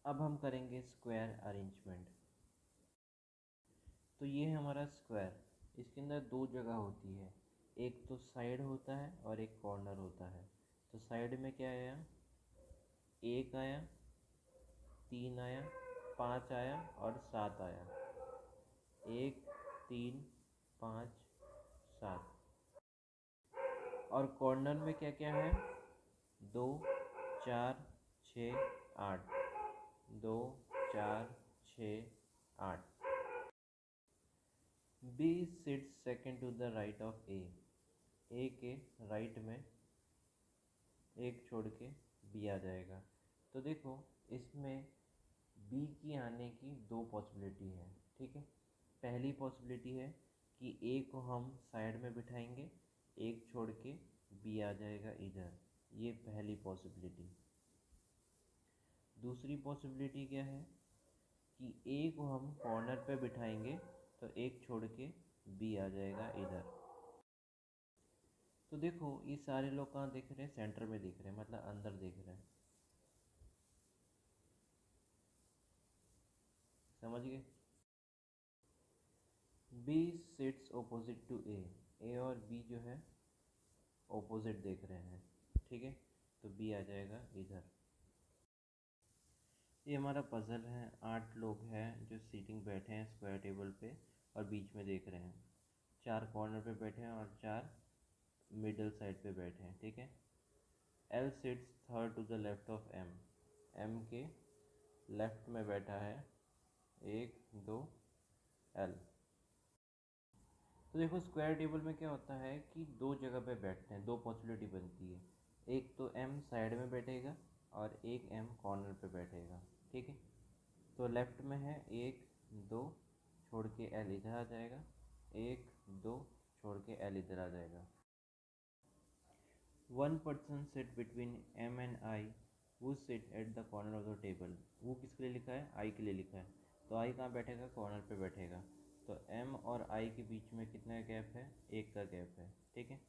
अब हम करेंगे स्क्वायर अरेंजमेंट। तो ये है हमारा स्क्वायर, इसके अंदर दो जगह होती है, एक तो साइड होता है और एक कॉर्नर होता है। तो साइड में क्या आया, एक आया, तीन आया, पाँच आया और सात आया। एक, तीन, पाँच, सात। और कॉर्नर में क्या क्या है, दो, चार, छः, आठ। दो, चार, छः, आठ। B sits second to the right of A. A के राइट में एक छोड़ के बी आ जाएगा। तो देखो इसमें बी की आने की दो पॉसिबिलिटी है, ठीक है। पहली पॉसिबिलिटी है कि ए को हम साइड में बिठाएंगे, एक छोड़ के बी आ जाएगा इधर, ये पहली पॉसिबिलिटी। दूसरी पॉसिबिलिटी क्या है कि ए को हम कॉर्नर पे बिठाएंगे तो एक छोड़ के बी आ जाएगा इधर। तो देखो ये सारे लोग कहाँ देख रहे हैं, सेंटर में देख रहे हैं, मतलब अंदर देख रहे हैं। समझ गए। बी सिट्स ऑपोजिट टू ए। ए और बी जो है ऑपोजिट देख रहे हैं, ठीक है। तो बी आ जाएगा इधर। ये हमारा पजल है। 8 लोग हैं जो सीटिंग बैठे हैं स्क्वायर टेबल पे और बीच में देख रहे हैं। 4 कॉर्नर पे बैठे हैं और 4 मिडल साइड पे बैठे हैं, ठीक है। L sits third to the left of M. M के लेफ्ट में बैठा है, एक, दो, एल। तो देखो स्क्वायर टेबल में क्या होता है कि दो जगह पे बैठते हैं, दो पॉसिबिलिटी बनती है। एक तो एम साइड में बैठेगा और एक एम कॉर्नर पे बैठेगा, ठीक है। तो लेफ्ट में है एक, दो, छोड़ के एल इधर आ जाएगा, एक, दो, छोड़ के एल इधर आ जाएगा। One person sit between M and I वो sit at the corner of the table. वो किसके लिए लिखा है, आई के लिए लिखा है। तो आई कहाँ बैठेगा, कॉर्नर पे बैठेगा। तो एम और आई के बीच में कितना गैप है, एक का गैप है, ठीक है।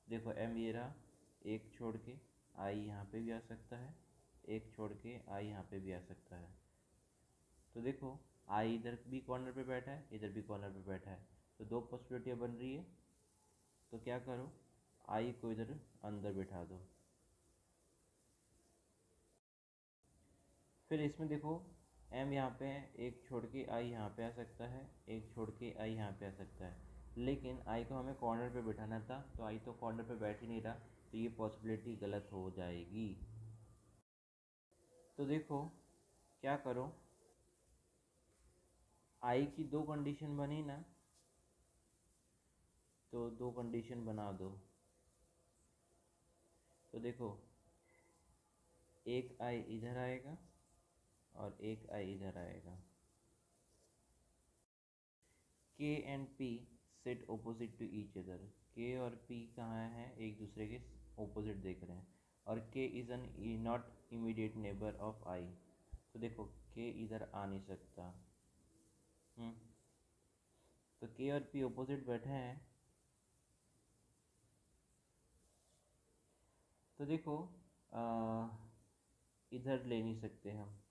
देखो एम ये रहा, एक छोड़ के आई यहाँ पे भी आ सकता है, एक छोड़ के आई यहाँ पे भी आ सकता है। तो देखो आई इधर भी कॉर्नर पे बैठा है, इधर भी कॉर्नर पे बैठा है, तो दो पॉसिबिलिटियाँ बन रही है। तो क्या करो, आई को इधर अंदर बिठा दो। फिर इसमें देखो एम यहाँ पे है, एक छोड़ के आई यहाँ पे आ सकता है, एक छोड़ के आई यहाँ पे आ सकता है। लेकिन आई को हमें कॉर्नर पे बिठाना था, तो आई तो कॉर्नर पे बैठ ही नहीं रहा, तो ये पॉसिबिलिटी गलत हो जाएगी। तो देखो क्या करो, आई की दो कंडीशन बनी ना, तो दो कंडीशन बना दो। तो देखो एक आई इधर आएगा और एक आई इधर आएगा। K and P sit opposite to each other. K और पी कहाँ हैं, एक दूसरे के ऑपोजिट देख रहे हैं। और K is an not immediate neighbour of I. तो देखो के इधर आ नहीं सकता। तो के और पी ऑपोजिट बैठे हैं। तो देखो इधर ले नहीं सकते हम,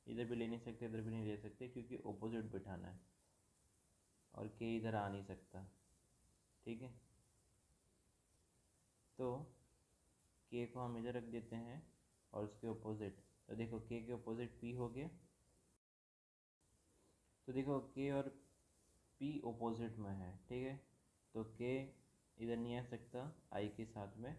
इधर भी ले नहीं सकते, इधर भी नहीं ले सकते, क्योंकि ऑपोजिट बिठाना है और के इधर आ नहीं सकता, ठीक है। तो के को हम इधर रख देते हैं और उसके ऑपोजिट। तो देखो के ऑपोजिट पी हो गया। तो देखो के और पी ऑपोजिट में है, ठीक है। तो के इधर नहीं आ सकता आई के साथ में,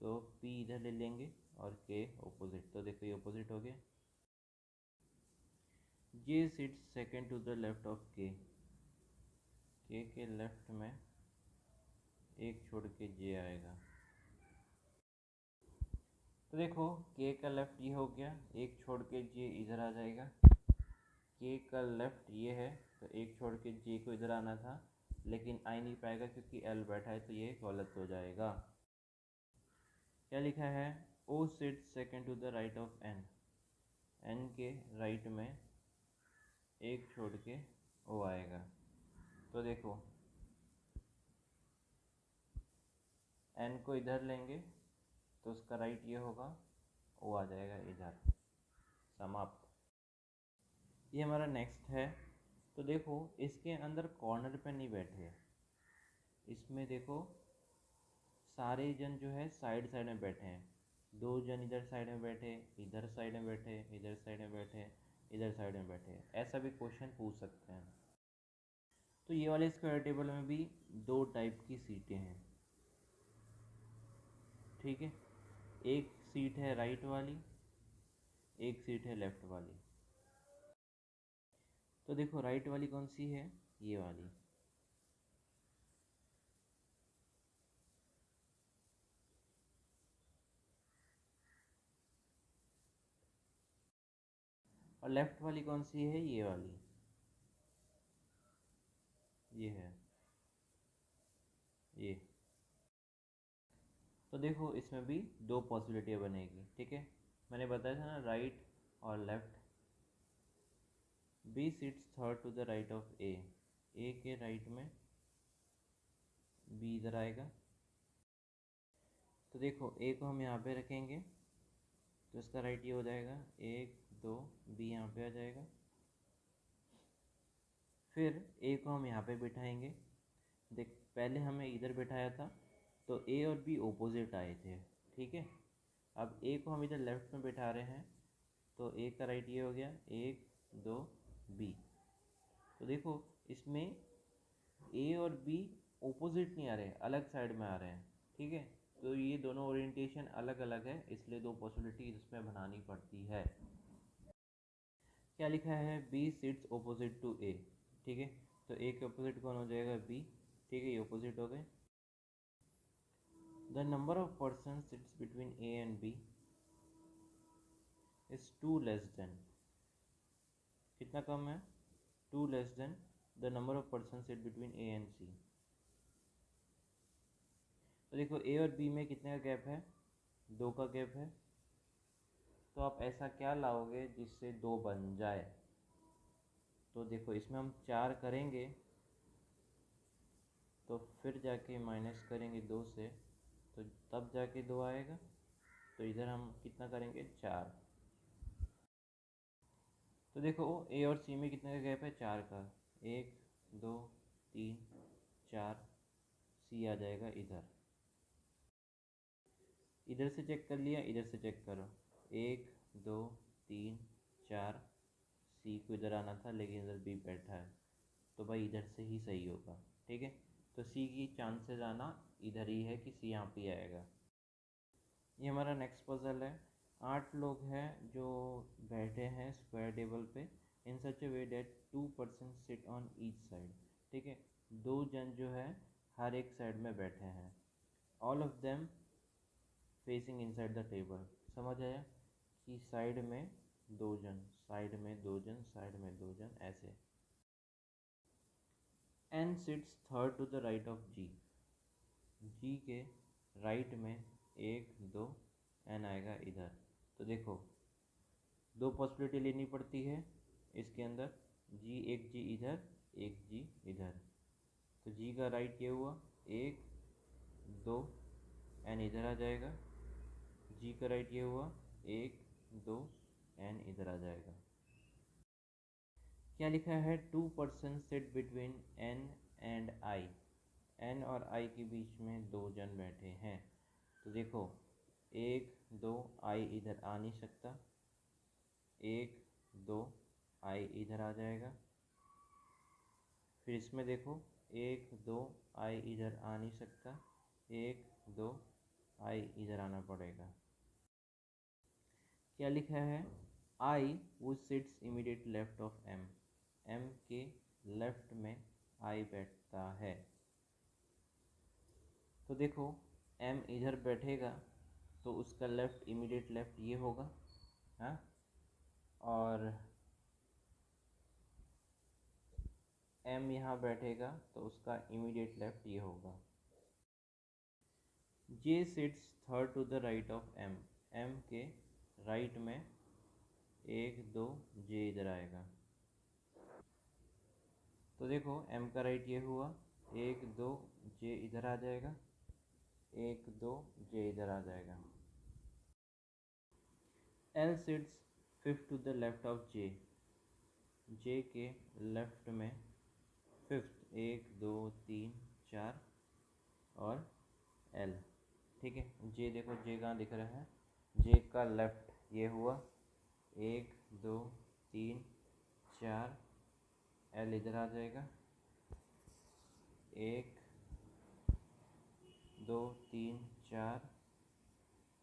तो पी इधर ले लेंगे और के ऑपोजिट। तो देखो ये ऑपोजिट हो गया। J sits second to the left of K left में एक छोड़ के जे आएगा। तो देखो के का लेफ्ट ये हो गया, एक छोड़ के जे इधर आ जाएगा। के का लेफ्ट ये है, तो एक छोड़ के जे को इधर आना था, लेकिन आ ही नहीं पाएगा क्योंकि एल बैठा है, तो ये गलत हो जाएगा। क्या लिखा है, O sit second to the right of N. N के राइट में एक छोड़ के ओ आएगा। तो देखो एन को इधर लेंगे तो उसका राइट ये होगा, ओ आ जाएगा इधर। समाप्त। ये हमारा नेक्स्ट है। तो देखो इसके अंदर कॉर्नर पे नहीं बैठे, इसमें देखो सारे जन जो है साइड साइड में बैठे हैं। दो जन इधर साइड में बैठे, इधर साइड में बैठे, इधर साइड में बैठे, इधर साइड में बैठे, ऐसा भी क्वेश्चन पूछ सकते हैं। तो ये वाले स्क्वायर टेबल में भी दो टाइप की सीटें हैं, ठीक है। एक सीट है राइट वाली, एक सीट है लेफ्ट वाली। तो देखो राइट वाली कौन सी है, ये वाली। और लेफ्ट वाली कौन सी है, ये वाली, ये है ये। तो देखो इसमें भी दो पॉसिबिलिटी बनेगी, ठीक है। मैंने बताया था ना राइट और left. B sits third to the right of A के राइट में बी इधर आएगा। तो देखो ए को हम यहाँ पे रखेंगे तो इसका राइट ये हो जाएगा, एक दो, बी यहाँ पे आ जाएगा। फिर ए को हम यहाँ पे बिठाएंगे। देख पहले हमें इधर बिठाया था तो ए और बी ओपोजिट आए थे, ठीक है। अब ए को हम इधर लेफ्ट में बिठा रहे हैं तो ए का राइट ये हो गया, एक दो बी। तो देखो इसमें ए और बी ओपोजिट नहीं आ रहे, अलग साइड में आ रहे हैं, ठीक है। तो ये दोनों ओरिएंटेशन अलग अलग है, इसलिए दो पॉसिबिलिटी इसमें बनानी पड़ती है। क्या लिखा है, बी सिट्स ओपोजिट टू ए, ठीक है। तो ए के ओपोजिट कौन हो जाएगा, बी, ठीक है, ये ओपोजिट हो गए। The number of person sits between A and B is two less than, कितना कम है, two less than the number of person sit between A and C. तो देखो ए और बी में कितने का गैप है, दो का गैप है। तो आप ऐसा क्या लाओगे जिससे दो बन जाए। तो देखो इसमें हम चार करेंगे तो फिर जाके माइनस करेंगे दो से, तो तब जाके दो आएगा। तो इधर हम कितना करेंगे, चार। तो देखो ए और सी में कितने का गैप है, चार का, एक दो तीन चार, सी आ जाएगा इधर। इधर से चेक कर लिया, इधर से चेक करो, एक दो तीन चार, सी को इधर आना था लेकिन इधर बी बैठा है, तो भाई इधर से ही सही होगा, ठीक है। तो सी की चांसेस आना इधर ही है कि सी यहाँ पे आएगा। ये हमारा नेक्स्ट पजल है। 8 लोग हैं जो बैठे हैं स्क्वायर टेबल पे in such a way that 2 person sit on each side, ठीक है। दो जन जो है हर एक साइड में बैठे हैं, all of them facing inside the table. समझ आया कि साइड में दो जन, साइड में दो जन, साइड में दो जन, ऐसे। N sits third to the right of G, G के राइट में एक दो, एन आएगा इधर। तो देखो दो पॉसिबिलिटी लेनी पड़ती है इसके अंदर, जी, एक जी इधर, एक जी इधर। तो जी का राइट ये हुआ, एक दो, एन इधर आ जाएगा। जी का राइट ये हुआ, एक दो, एन इधर आ जाएगा। क्या लिखा है, 2 person sit between N and I, N और आई के बीच में दो जन बैठे हैं। तो देखो एक दो, आई इधर आ नहीं सकता, एक दो, आई इधर आ जाएगा। फिर इसमें देखो एक दो, आई इधर आ नहीं सकता, एक दो, आई इधर आना पड़ेगा। क्या लिखा है, आई वो sits immediate left of M, M के लेफ्ट में आई बैठता है। तो देखो एम इधर बैठेगा तो उसका लेफ्ट, इमीडिएट लेफ्ट ये होगा, हाँ। और एम यहाँ बैठेगा तो उसका इमीडिएट लेफ्ट ये होगा। J sits third to the right of M, M के राइट में एक दो, जे इधर आएगा। तो देखो एम का राइट ये हुआ, एक दो, जे इधर आ जाएगा, एक दो, जे इधर आ जाएगा। L sits fifth to the left of J, J के लेफ्ट में फिफ्थ, 1 2 3 4 और एल। ठीक है, जे देखो, जे कहाँ दिख रहा है, जे का लेफ्ट ये हुआ 1 2 3 4, एल इधर आ जाएगा 1 2 3 4,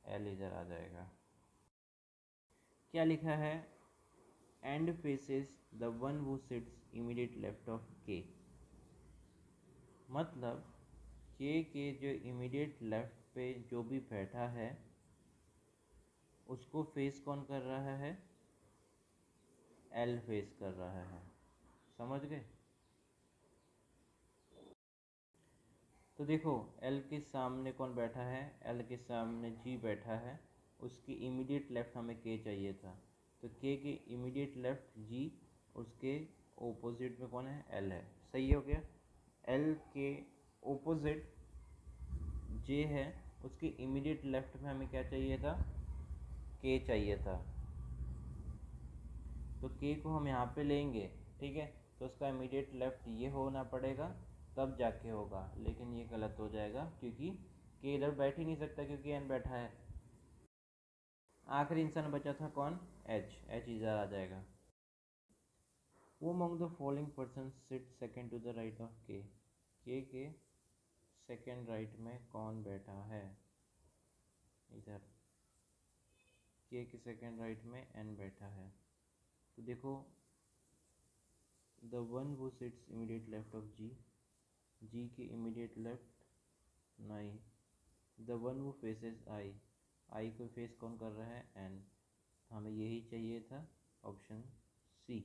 एल इधर आ जाएगा। क्या लिखा है, and faces the one who sits immediate left of के, मतलब के जो इमीडिएट लेफ्ट पे जो भी बैठा है उसको फेस कौन कर रहा है, एल फेस कर रहा है। समझ गए? तो देखो एल के सामने कौन बैठा है, एल के सामने जी बैठा है, उसकी इमीडिएट लेफ्ट हमें के चाहिए था, तो के इमीडिएट लेफ्ट जी, उसके ओपोजिट में कौन है, एल है। सही हो गया। एल के ओपोजिट जे है, उसके इमीडिएट लेफ्ट में हमें क्या चाहिए था, के चाहिए था, तो के को हम यहाँ पे लेंगे। ठीक है, तो उसका इमीडिएट लेफ्ट ये होना पड़ेगा तब जाके होगा, लेकिन ये गलत हो जाएगा क्योंकि के इधर बैठ ही नहीं सकता क्योंकि एन बैठा है। आखिरी इंसान बचा था कौन, एच, एच इधर आ जाएगा। वो among the following person sit second to the right of K second right में कौन बैठा है, इधर के सेकेंड राइट में एन बैठा है। तो देखो, द वन वो sits immediate left of G, G के इमीडिएट लेफ्ट नहीं, द वन वो फेसेस आई, आई को फेस कौन कर रहा है, एन, हमें यही चाहिए था, ऑप्शन सी।